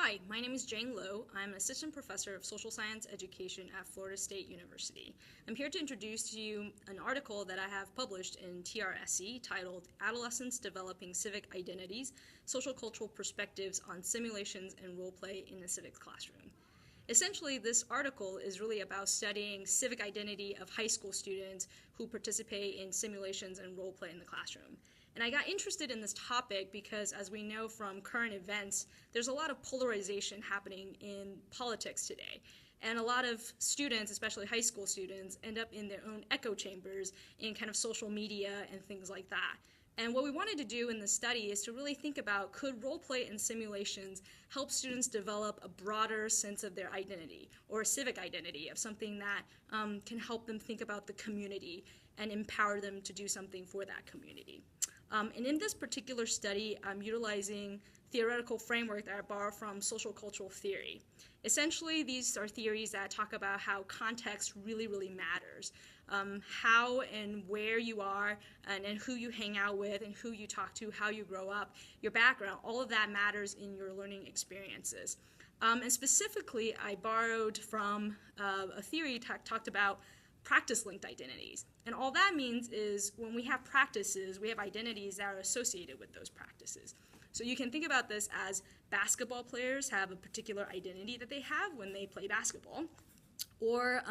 Hi, my name is Jane Lowe. I'm an assistant professor of social science education at Florida State University. I'm here to introduce to you an article that I have published in TRSE titled Adolescents Developing Civic Identities, Social Cultural Perspectives on Simulations and Role Play in the Civics Classroom. Essentially, this article is really about studying civic identity of high school students who participate in simulations and role play in the classroom. And I got interested in this topic because, as we know from current events, there's a lot of polarization happening in politics today. And a lot of students, especially high school students, end up in their own echo chambers in kind of social media and things like that. And what we wanted to do in this study is to really think about, could role play and simulations help students develop a broader sense of their identity, or a civic identity, of something that can help them think about the community and empower them to do something for that community. And in this particular study, I'm utilizing theoretical framework that I borrow from social cultural theory. Essentially, these are theories that talk about how context really matters. How and where you are and who you hang out with and who you talk to, how you grow up, your background, all of that matters in your learning experiences. And specifically, I borrowed from a theory talked about practice-linked identities. And all that means is when we have practices, we have identities that are associated with those practices. So you can think about this as basketball players have a particular identity that they have when they play basketball, or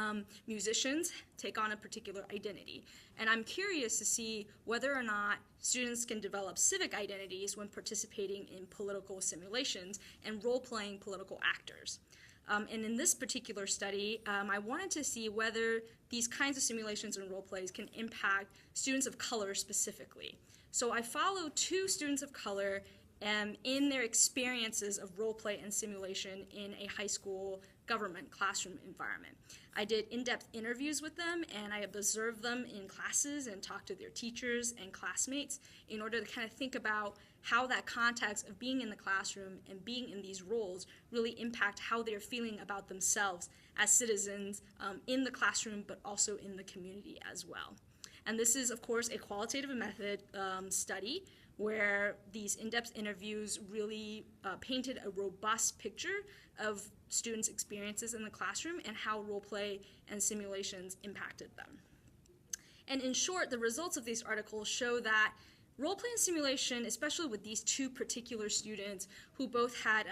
musicians take on a particular identity. And I'm curious to see whether or not students can develop civic identities when participating in political simulations and role-playing political actors. And in this particular study, I wanted to see whether these kinds of simulations and role plays can impact students of color specifically. So I followed two students of color in their experiences of role play and simulation in a high school government classroom environment. I did in-depth interviews with them, and I observed them in classes and talked to their teachers and classmates in order to kind of think about how that context of being in the classroom and being in these roles really impact how they're feeling about themselves as citizens in the classroom, but also in the community as well. And this is, of course, a qualitative method study where these in-depth interviews really painted a robust picture of students' experiences in the classroom and how role play and simulations impacted them. And in short, the results of these articles show that role play and simulation, especially with these two particular students who both had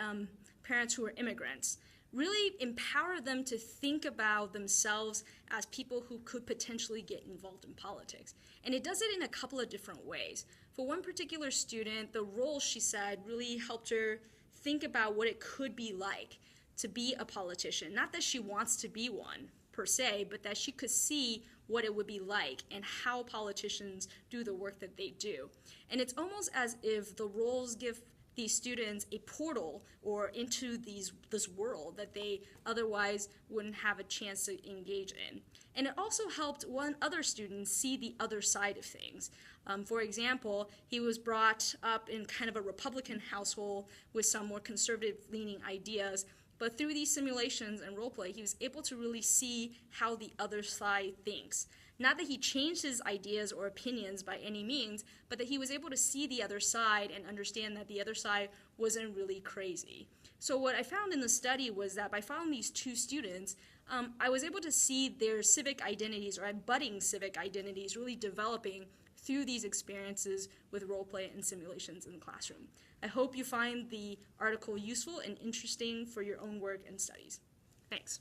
parents who were immigrants, really empower them to think about themselves as people who could potentially get involved in politics. And it does it in a couple of different ways. For one particular student, the role, she said, really helped her think about what it could be like to be a politician. Not that she wants to be one, per se, but that she could see what it would be like and how politicians do the work that they do. And it's almost as if the roles give these students a portal or into this world that they otherwise wouldn't have a chance to engage in. And it also helped one other student see the other side of things. For example, he was brought up in kind of a Republican household with some more conservative-leaning ideas, but through these simulations and role play, he was able to really see how the other side thinks. Not that he changed his ideas or opinions by any means, but that he was able to see the other side and understand that the other side wasn't really crazy. So what I found in the study was that by following these two students, I was able to see their civic identities, or budding civic identities, really developing through these experiences with role play and simulations in the classroom. I hope you find the article useful and interesting for your own work and studies. Thanks.